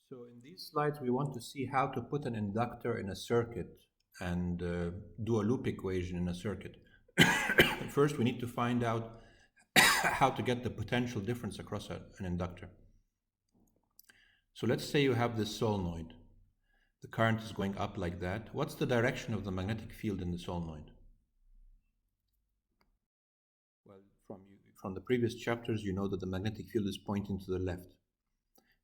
So in these slides, we want to see how to put an inductor in a circuit and do a loop equation in a circuit. First, we need to find out how to get the potential difference across an inductor. So let's say you have this solenoid. The current is going up like that. What's the direction of the magnetic field in the solenoid? Well, from the previous chapters, you know that the magnetic field is pointing to the left.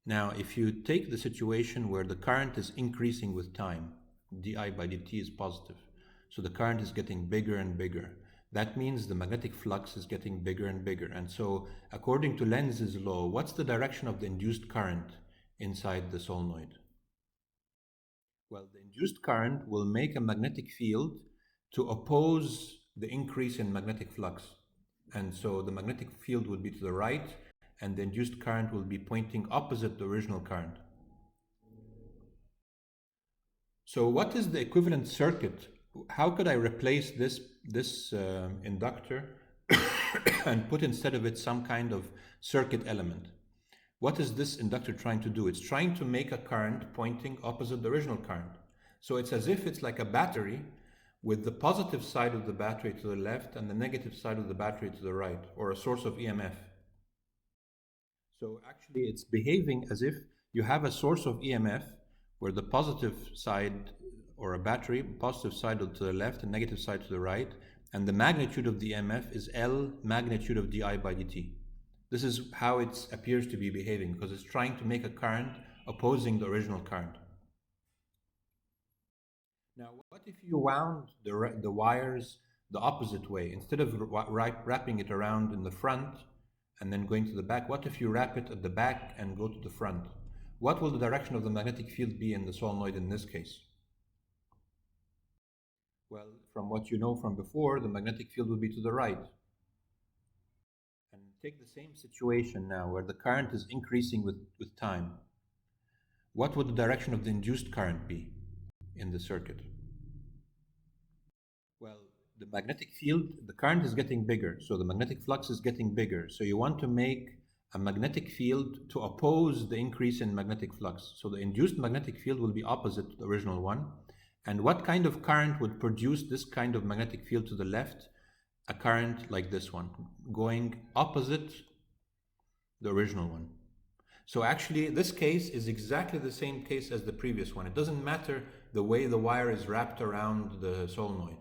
Now, if you take the situation where the current is increasing with time, di by dt is positive, so the current is getting bigger and bigger. That means the magnetic flux is getting bigger and bigger. And so, according to Lenz's law, what's the direction of the induced current inside the solenoid? Well, the induced current will make a magnetic field to oppose the increase in magnetic flux. And so the magnetic field will be to the right, and the induced current will be pointing opposite the original current. So what is the equivalent circuit? How could I replace this inductor and put instead of it some kind of circuit element? What is this inductor trying to do? It's trying to make a current pointing opposite the original current. So it's as if it's like a battery with the positive side of the battery to the left and the negative side of the battery to the right, or a source of EMF. So actually it's behaving as if you have a source of EMF where the positive side, or a battery, positive side to the left and negative side to the right, and the magnitude of the EMF is L magnitude of di by dt. This is how it appears to be behaving, because it's trying to make a current opposing the original current. Now, what if you wound the wires the opposite way? Instead of wrapping it around in the front and then going to the back, what if you wrap it at the back and go to the front? What will the direction of the magnetic field be in the solenoid in this case? Well, from what you know from before, the magnetic field will be to the right. And take the same situation now where the current is increasing with time. What would the direction of the induced current be in the circuit? Well, the magnetic field, the current is getting bigger, so the magnetic flux is getting bigger. So you want to make a magnetic field to oppose the increase in magnetic flux. So the induced magnetic field will be opposite the original one. And what kind of current would produce this kind of magnetic field to the left? A current like this one, going opposite the original one. So actually, this case is exactly the same case as the previous one. It doesn't matter the way the wire is wrapped around the solenoid.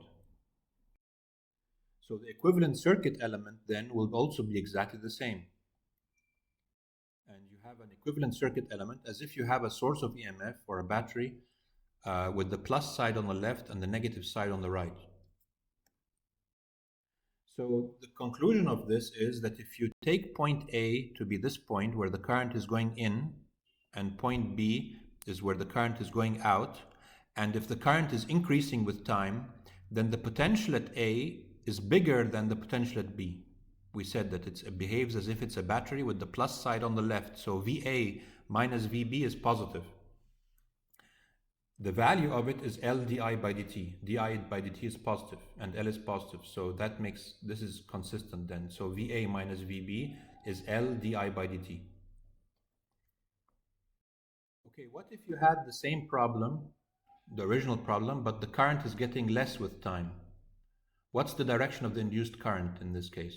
So the equivalent circuit element then will also be exactly the same. And you have an equivalent circuit element as if you have a source of EMF or a battery with the plus side on the left and the negative side on the right. So the conclusion of this is that if you take point A to be this point where the current is going in, and point B is where the current is going out, and if the current is increasing with time, then the potential at A is bigger than the potential at B. We said that it behaves as if it's a battery with the plus side on the left, so VA minus VB is positive. The value of it is L di by dt. Di by dt is positive and L is positive. So that makes, this is consistent then. So VA minus VB is L di by dt. Okay, what if you had the same problem, the original problem, but the current is getting less with time? What's the direction of the induced current in this case?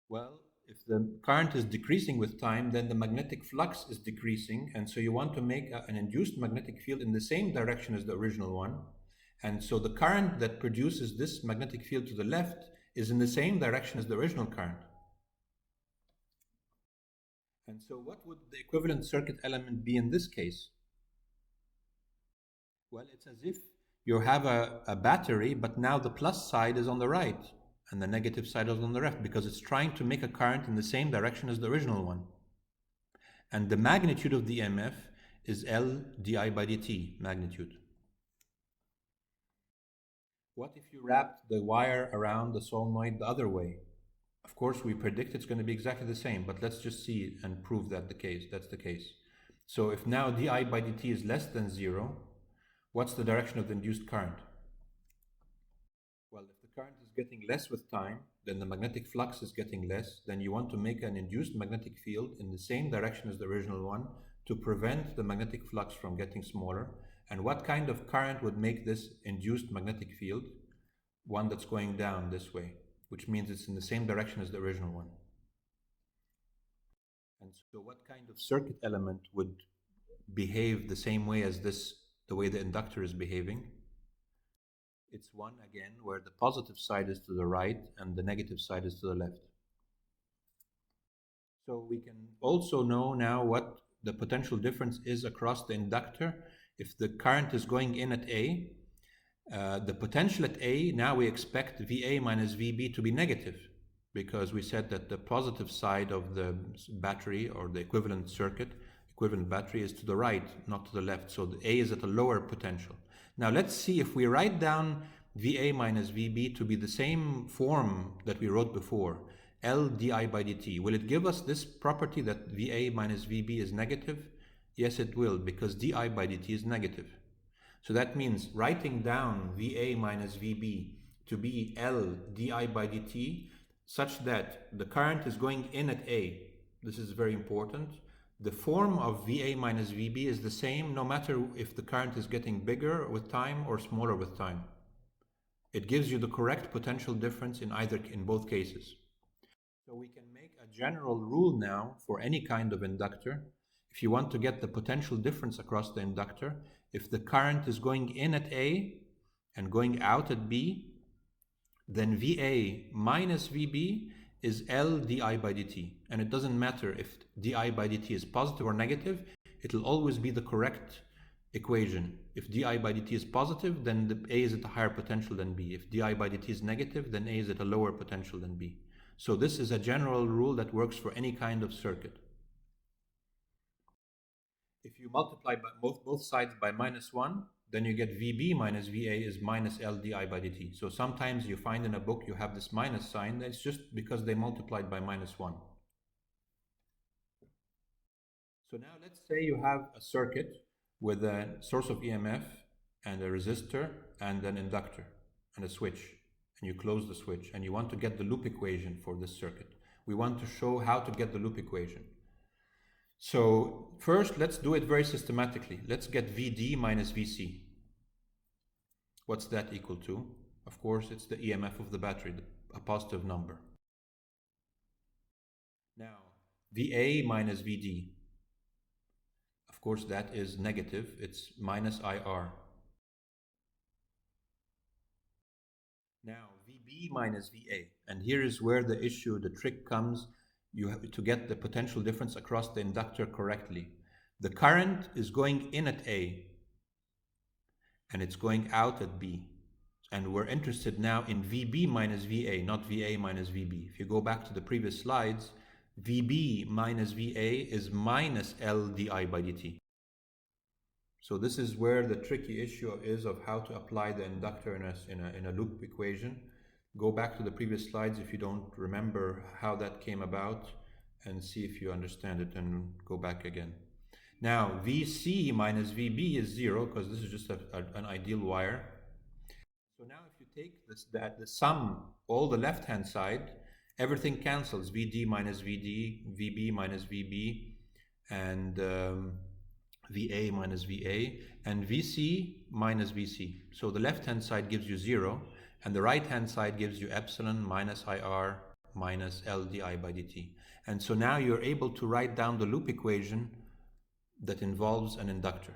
Well, if the current is decreasing with time, then the magnetic flux is decreasing. And so you want to make an induced magnetic field in the same direction as the original one. And so the current that produces this magnetic field to the left is in the same direction as the original current. And so what would the equivalent circuit element be in this case? Well, it's as if you have a battery, but now the plus side is on the right and the negative side is on the left, because it's trying to make a current in the same direction as the original one. And the magnitude of the EMF is L di by dt, magnitude. What if you wrap the wire around the solenoid the other way? Of course, we predict it's going to be exactly the same, but let's just see and prove that that's the case. So if now di by dt is less than 0, what's the direction of the induced current? Well, if the current is getting less with time, then the magnetic flux is getting less, then you want to make an induced magnetic field in the same direction as the original one to prevent the magnetic flux from getting smaller. And what kind of current would make this induced magnetic field? One that's going down this way, which means it's in the same direction as the original one. And so what kind of circuit element would behave the same way as this, the way the inductor is behaving? It's one, again, where the positive side is to the right and the negative side is to the left. So we can also know now what the potential difference is across the inductor. If the current is going in at A, the potential at A, now we expect VA minus VB to be negative, because we said that the positive side of the battery, or the equivalent circuit, equivalent battery, is to the right, not to the left. So the A is at a lower potential. Now let's see if we write down VA minus VB to be the same form that we wrote before, L di by dt. Will it give us this property that VA minus VB is negative? Yes, it will, because di by dt is negative. So that means writing down VA minus VB to be L di by dt, such that the current is going in at A. This is very important. The form of VA minus VB is the same no matter if the current is getting bigger with time or smaller with time. It gives you the correct potential difference in both cases. So we can make a general rule now for any kind of inductor. If you want to get the potential difference across the inductor, if the current is going in at A and going out at B, then VA minus VB is L di by dt. And it doesn't matter if di by dt is positive or negative, it'll always be the correct equation. If di by dt is positive, then the A is at a higher potential than B. If di by dt is negative, then A is at a lower potential than B. So this is a general rule that works for any kind of circuit. If you multiply by both sides by -1, then you get VB minus VA is minus L di by dt. So sometimes you find in a book you have this minus sign. That's just because they multiplied by -1. So now let's say you have a circuit with a source of EMF and a resistor and an inductor and a switch, and you close the switch and you want to get the loop equation for this circuit. We want to show how to get the loop equation. So first, let's do it very systematically. Let's get VD minus VC. What's that equal to? Of course, it's the EMF of the battery, a positive number. Now, VA minus VD. Of course, that is negative. It's minus IR. Now, VB minus VA. And here is where the issue, the trick comes. You have to get the potential difference across the inductor correctly. The current is going in at A and it's going out at B. And we're interested now in VB minus VA, not VA minus VB. If you go back to the previous slides, VB minus VA is minus L di by dt. So this is where the tricky issue is of how to apply the inductor in a loop equation. Go back to the previous slides if you don't remember how that came about, and see if you understand it, and go back again. Now, VC minus VB is 0, because this is just an ideal wire. So now if you take the sum, all the left-hand side, everything cancels. VD minus VD, VB minus VB, and VA minus VA, and VC minus VC. So the left-hand side gives you 0, and the right-hand side gives you epsilon minus IR minus L di by dt. And so now you're able to write down the loop equation that involves an inductor.